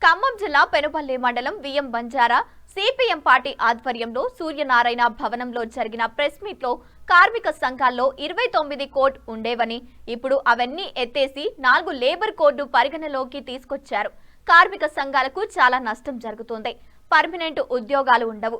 ఖమ్మం జిల్లా పెనుపల్లి మండలం VM Banjara CPM party ఆధ్వర్యంలో సూర్యనారాయణ భవనంలో జరిగిన ప్రెస్ మీట్ లో కార్మిక సంఘాల్లో 29 కోడ్ ఉండేవని ఇప్పుడు అవన్నీ ఎత్తేసి 4 లేబర్ కోడ్ను పరిగణలోకి తీసుకొచ్చారు. కార్మిక సంఘాలకు చాలా నష్టం జరుగుతుంది. పర్మనెంట్ ఉద్యోగాలు ఉండవు,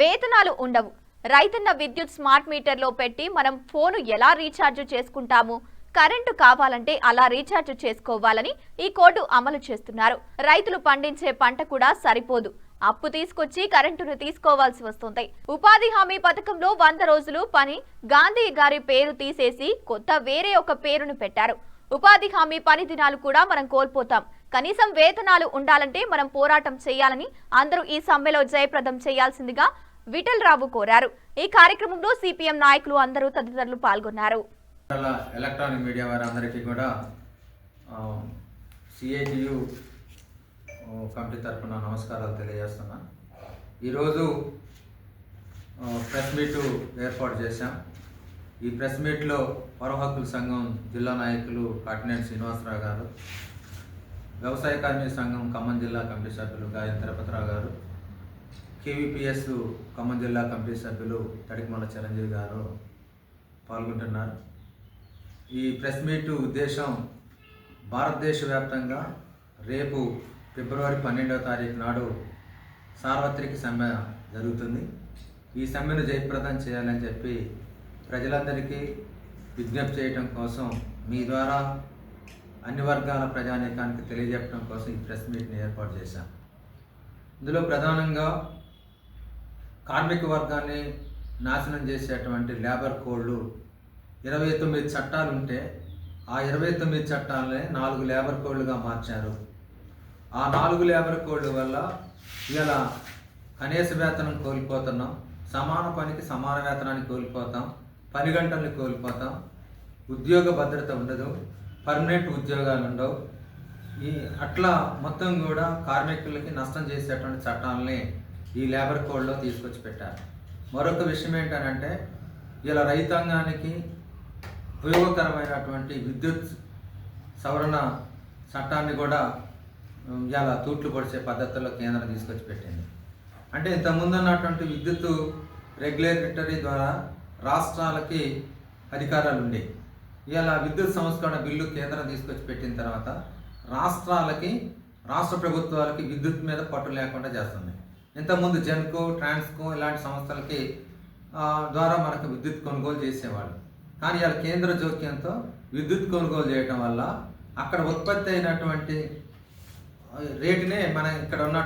వేతనాలు ఉండవు. రైతన్న విద్యుత్ స్మార్ట్ మీటర్లో పెట్టి మనం ఫోను ఎలా రీఛార్జ్ చేసుకుంటాము? కరెంటు కావాలంటే అలా రీఛార్జ్ చేసుకోవాలని ఈ కోడ్ అమలు చేస్తున్నారు. రైతులు పండించే పంట కూడా సరిపోదు, అప్పు తీసుకొచ్చి కరెంటును తీసుకోవాల్సి వస్తుంది. ఉపాధి హామీ పథకంలో 100 రోజులు పని గాంధీ గారి పేరు తీసేసి కొత్త వేరే ఒక పేరును పెట్టారు. ఉపాధి హామీ పని దినాలు కూడా మనం కోల్పోతాం. కనీసం వేతనాలు ఉండాలంటే మనం పోరాటం చేయాలని అందరూ ఈ సమ్మెలో జయప్రదం చేయాల్సిందిగా విఠలరావు కోరారు. ఈ కార్యక్రమంలో సిపిఎం నాయకులు అందరూ తదితరులు పాల్గొన్నారు. ఎలక్ట్రానిక్ మీడియా వారందరికీ కూడా సిఐటియు కమిటీ తరఫున నమస్కారాలు తెలియజేస్తున్నా. ఈరోజు ప్రెస్ మీటు ఏర్పాటు చేశాం. ఈ ప్రెస్ మీట్లో పౌర హక్కుల సంఘం జిల్లా నాయకులు కాటినేని శ్రీనివాసరావు గారు, వ్యవసాయ కార్మిక సంఘం ఖమ్మం జిల్లా కమిటీ సభ్యులు గాయం తిరుపతిరావు గారు, కేవీపీఎస్ ఖమ్మం జిల్లా కమిటీ సభ్యులు తడికిమల్ల చిరంజీవి గారు పాల్గొంటున్నారు. ఈ ప్రెస్ మీట్ ఉద్దేశం భారతదేశ వ్యాప్తంగా రేపు ఫిబ్రవరి 12వ తారీఖు నాడు సార్వత్రిక సమ్మె జరుగుతుంది. ఈ సమ్మెను జయప్రదం చేయాలని చెప్పి ప్రజలందరికీ విజ్ఞప్తి చేయడం కోసం మీ ద్వారా అన్ని వర్గాల ప్రజానీకానికి తెలియజెప్పడం కోసం ఈ ప్రెస్ మీట్ని ఏర్పాటు చేశాం. ఇందులో ప్రధానంగా కార్మిక వర్గాన్ని నాశనం చేసేటువంటి లేబర్ కోడ్లు 29 చట్టాలు ఉంటే ఆ 29 చట్టాలనే 4 లేబర్ కోడ్లుగా మార్చారు. ఆ 4 లేబర్ కోడ్ల వల్ల ఇలా కనీస వేతనం కోల్పోతున్నాం, సమాన పనికి సమాన వేతనాన్ని కోల్పోతాం, పని గంటల్ని కోల్పోతాం, ఉద్యోగ భద్రత ఉండదు, పర్మనెంట్ ఉద్యోగాలు ఉండవు. అట్లా మొత్తం కూడా కార్మికులకి నష్టం చేసేటువంటి చట్టాలని ఈ లేబర్ కోడ్లో తీసుకొచ్చి పెట్టారు. మరొక విషయం ఏంటంటే ఇలా రైతాంగానికి ఉపయోగకరమైనటువంటి విద్యుత్ సవరణ చట్టాన్ని కూడా ఇలా తూట్లు పొడిచే పద్ధతుల్లో కేంద్రం తీసుకొచ్చి పెట్టింది. అంటే ఇంతకుముందు ఉన్నటువంటి విద్యుత్ రెగ్యులేటరీ ద్వారా రాష్ట్రాలకి అధికారాలు ఉండేవి. ఇలా విద్యుత్ సంస్కరణ బిల్లు కేంద్రం తీసుకొచ్చి పెట్టిన తర్వాత రాష్ట్ర ప్రభుత్వాలకి విద్యుత్ మీద పట్టు లేకుండా చేస్తుంది. ఇంతకుముందు జెన్కో, ట్రాన్స్కో ఇలాంటి సంస్థలకి ద్వారా మనకు విద్యుత్ కొనుగోలు చేసేవాళ్ళు. కానీ ఇలా కేంద్ర జోక్యంతో విద్యుత్ కొనుగోలు చేయడం వల్ల అక్కడ ఉత్పత్తి అయినటువంటి రేటునే మన ఇక్కడ ఉన్న